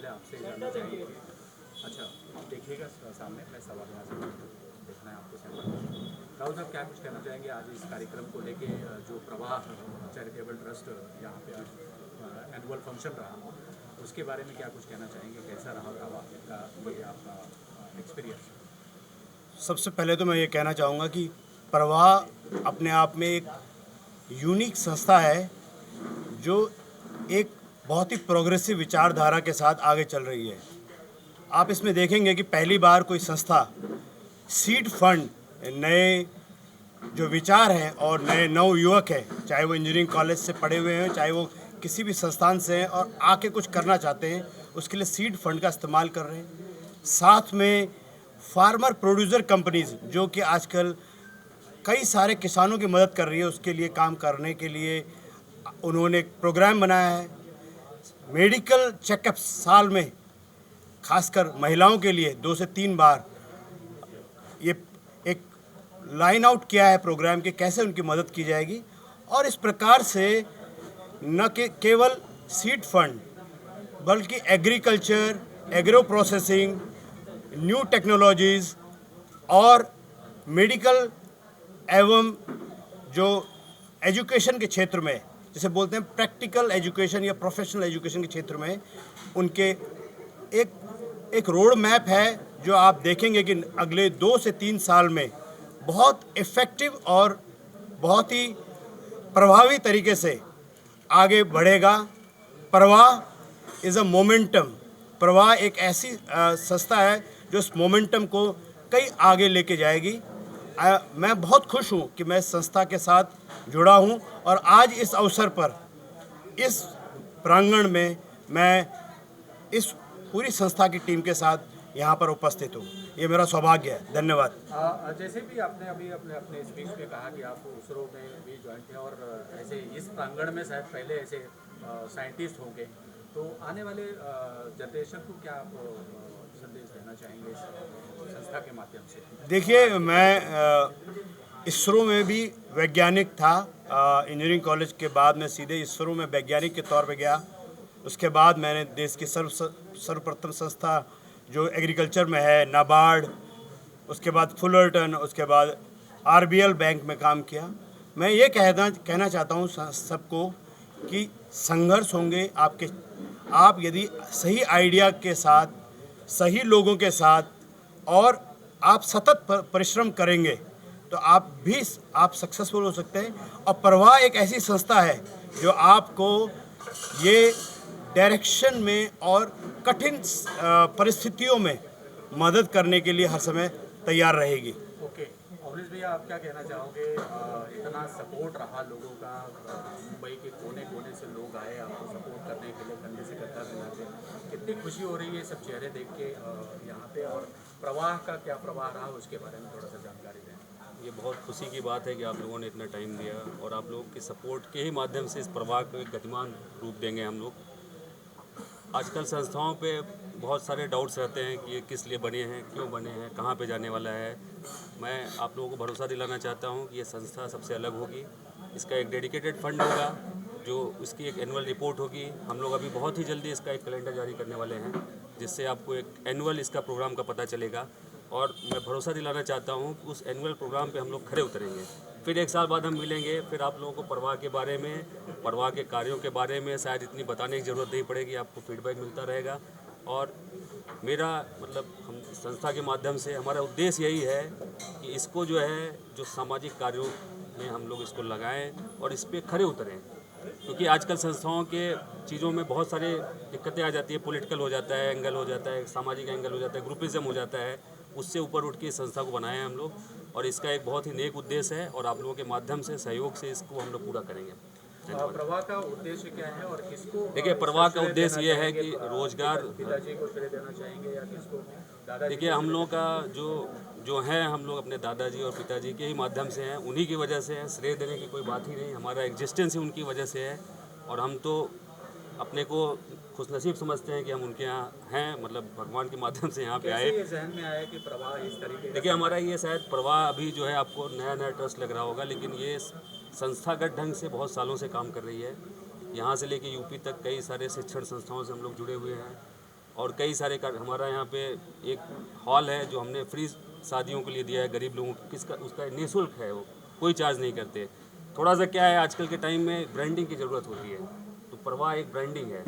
आपसे जानना चाहेंगे कि अच्छा देखिएगा सामने मैं सवाल यहाँ से देखना है आपको सेंटर राहुल साहब क्या कुछ कहना चाहेंगे आज इस कार्यक्रम को लेके जो प्रवाह चैरिटेबल ट्रस्ट यहाँ पे आज एनुअल फंक्शन रहा उसके बारे में क्या कुछ कहना चाहेंगे, कैसा रहा प्रवाह का ये आपका एक्सपीरियंस? सबसे पहले तो मैं ये कहना चाहूँगा कि प्रवाह अपने आप में एक यूनिक संस्था है जो एक बहुत ही प्रोग्रेसिव विचारधारा के साथ आगे चल रही है। आप इसमें देखेंगे कि पहली बार कोई संस्था सीड फंड नए जो विचार हैं और नए नवयुवक हैं, चाहे वो इंजीनियरिंग कॉलेज से पढ़े हुए हैं, चाहे वो किसी भी संस्थान से हैं और आके कुछ करना चाहते हैं, उसके लिए सीड फंड का इस्तेमाल कर रहे हैं। साथ में फार्मर प्रोड्यूसर कंपनीज जो कि आजकल कई सारे किसानों की मदद कर रही है, उसके लिए काम करने के लिए उन्होंने एक प्रोग्राम बनाया है। मेडिकल चेकअप साल में खासकर महिलाओं के लिए 2 से 3 बार ये एक लाइन आउट किया है प्रोग्राम के कैसे उनकी मदद की जाएगी। और इस प्रकार से न केवल सीड फंड बल्कि agriculture, agro processing, new technologies और मेडिकल एवं जो एजुकेशन के क्षेत्र में जिसे बोलते हैं प्रैक्टिकल एजुकेशन या प्रोफेशनल एजुकेशन के क्षेत्र में उनके एक रोड मैप है जो आप देखेंगे कि अगले 2 से 3 साल में बहुत इफ़ेक्टिव और बहुत ही प्रभावी तरीके से आगे बढ़ेगा। प्रवाह इज़ अ मोमेंटम। प्रवाह एक ऐसी संस्था है जो इस मोमेंटम को कई आगे लेके जाएगी। मैं बहुत खुश हूँ कि मैं इस संस्था के साथ जुड़ा हूँ और आज इस अवसर पर इस प्रांगण में मैं इस पूरी संस्था की टीम के साथ यहाँ पर उपस्थित हूँ। ये मेरा सौभाग्य है। धन्यवाद। जैसे भी आपने अभी अपने स्पीच में कहा कि आप इसरो में भी ज्वाइन किया और ऐसे इस प्रांगण में शायद पहले ऐसे साइंटिस्ट होंगे, तो आने वाले जनरेशन को क्या आप संदेश देना चाहेंगे इस संस्था के माध्यम से? देखिए, मैं इसरो में भी वैज्ञानिक था। इंजीनियरिंग कॉलेज के बाद मैं सीधे इसरो में वैज्ञानिक के तौर पे गया। उसके बाद मैंने देश की सर्वप्रथम संस्था जो एग्रीकल्चर में है नाबार्ड, उसके बाद फुलरटन, उसके बाद आरबीएल बैंक में काम किया। मैं ये कहना चाहता हूँ सबको कि संघर्ष होंगे आप यदि सही आइडिया के साथ, सही लोगों के साथ और आप सतत परिश्रम करेंगे तो आप सक्सेसफुल हो सकते हैं। और प्रवाह एक ऐसी संस्था है जो आपको ये डायरेक्शन में और कठिन परिस्थितियों में मदद करने के लिए हर समय तैयार रहेगी। ओके, अवनीश भैया आप क्या कहना चाहोगे? इतना सपोर्ट रहा लोगों का, मुंबई के कोने कोने से लोग आए आपको सपोर्ट करने के लिए, कंधे से कंधा मिलाते, कितनी खुशी हो रही है सब चेहरे देख के यहाँ पे, और प्रवाह का क्या प्रवाह रहा उसके बारे में थोड़ा सा जानकारी दें। ये बहुत खुशी की बात है कि आप लोगों ने इतना टाइम दिया और आप लोगों के सपोर्ट के ही माध्यम से इस प्रवाह को एक गतिमान रूप देंगे हम लोग। आजकल संस्थाओं पे बहुत सारे डाउट्स रहते हैं कि ये किस लिए बने हैं, क्यों बने हैं, कहाँ पे जाने वाला है। मैं आप लोगों को भरोसा दिलाना चाहता हूँ कि ये संस्था सबसे अलग होगी। इसका एक डेडिकेटेड फंड होगा, जो इसकी एक एनुअल रिपोर्ट होगी। हम लोग अभी बहुत ही जल्दी इसका एक कैलेंडर जारी करने वाले हैं, जिससे आपको एक एनुअल इसका प्रोग्राम का पता चलेगा। और मैं भरोसा दिलाना चाहता हूँ कि उस एनुअल प्रोग्राम पे हम लोग खरे उतरेंगे। फिर 1 साल बाद हम मिलेंगे, फिर आप लोगों को प्रवाह के बारे में, प्रवाह के कार्यों के बारे में शायद इतनी बताने की ज़रूरत नहीं पड़ेगी, आपको फीडबैक मिलता रहेगा। और मेरा मतलब हम संस्था के माध्यम से हमारा उद्देश्य यही है कि इसको जो है जो सामाजिक कार्यों में हम लोग इसको लगाएं और इस पर खरे उतरें। क्योंकि आजकल संस्थाओं के चीज़ों में बहुत सारे दिक्कतें आ जाती है, पॉलिटिकल हो जाता है, एंगल हो जाता है, सामाजिक एंगल हो जाता है, ग्रुपिज्म हो जाता है। उससे ऊपर उठ के इस संस्था को बनाए हैं हम लोग और इसका एक बहुत ही नेक उद्देश्य है और आप लोगों के माध्यम से, सहयोग से इसको हम लोग पूरा करेंगे। प्रवाह का उद्देश्य क्या है और किसको? देखिए, प्रवाह का उद्देश्य ये है कि रोजगार, पिताजी को श्रेय देना चाहेंगे या किसको? दादाजी? देखिए, हम लोगों का जो है, हम लोग अपने दादाजी और पिताजी के ही माध्यम से हैं, उन्हीं की वजह से हैं। श्रेय देने की कोई बात ही नहीं, हमारा एग्जिस्टेंस ही उनकी वजह से है और हम तो अपने को खुशनसीब समझते हैं कि हम उनके यहाँ हैं, मतलब भगवान के माध्यम से यहाँ पे आए। कैसे जहन में आया कि प्रवाह इस तरीके? देखिए, हमारा ये शायद प्रवाह अभी जो है आपको नया नया ट्रस्ट लग रहा होगा, लेकिन ये संस्थागत ढंग से बहुत सालों से काम कर रही है। यहाँ से लेके यूपी तक कई सारे शिक्षण संस्थाओं से हम लोग जुड़े हुए हैं और कई सारे हमारा यहाँ पे एक हॉल है जो हमने फ्री शादियों के लिए दिया है गरीब लोगों को, किसका उसका निःशुल्क है, वो कोई चार्ज नहीं करते। थोड़ा सा क्या है, आजकल के टाइम में ब्रांडिंग की ज़रूरत होती है, तो प्रवाह एक ब्रांडिंग है।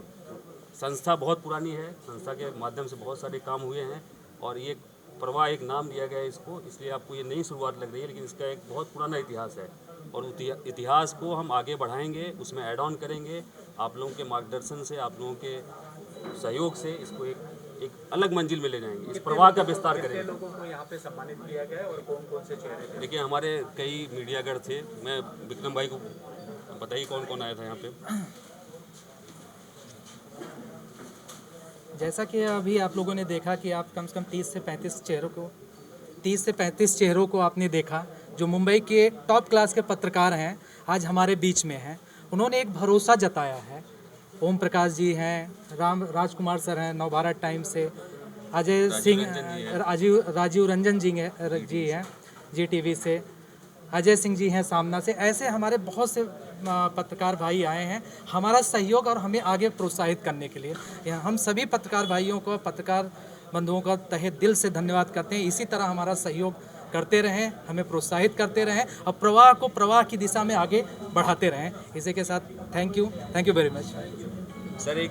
संस्था बहुत पुरानी है, संस्था के माध्यम से बहुत सारे काम हुए हैं और ये प्रवाह एक नाम दिया गया है इसको, इसलिए आपको ये नई शुरुआत लग रही है, लेकिन इसका एक बहुत पुराना इतिहास है और इतिहास को हम आगे बढ़ाएंगे, उसमें ऐड ऑन करेंगे। आप लोगों के मार्गदर्शन से, आप लोगों के सहयोग से इसको एक अलग मंजिल में ले जाएंगे, इस प्रवाह का विस्तार कितने करेंगे। लोगों को यहाँ पे सम्मानित किया गया है और कौन कौन से चेहरे थे? देखिए, हमारे कई मीडियागढ़ थे, मैं विक्रम भाई को बताइए कौन कौन आया था यहाँ पे। जैसा कि अभी आप लोगों ने देखा कि आप कम से कम 30 से 35 चेहरों को आपने देखा जो मुंबई के टॉप क्लास के पत्रकार हैं, आज हमारे बीच में हैं। उन्होंने एक भरोसा जताया है। ओम प्रकाश जी हैं, राजकुमार सर हैं नवभारत टाइम से, अजय सिंह, राजीव रंजन जी हैं GTV से, अजय सिंह जी हैं सामना से। ऐसे हमारे बहुत से पत्रकार भाई आए हैं हमारा सहयोग और हमें आगे प्रोत्साहित करने के लिए। हम सभी पत्रकार भाइयों को, पत्रकार बंधुओं का तहे दिल से धन्यवाद करते हैं। इसी तरह हमारा सहयोग करते रहें, हमें प्रोत्साहित करते रहें और प्रवाह को प्रवाह की दिशा में आगे बढ़ाते रहें। इसी के साथ thank you very much sir. एक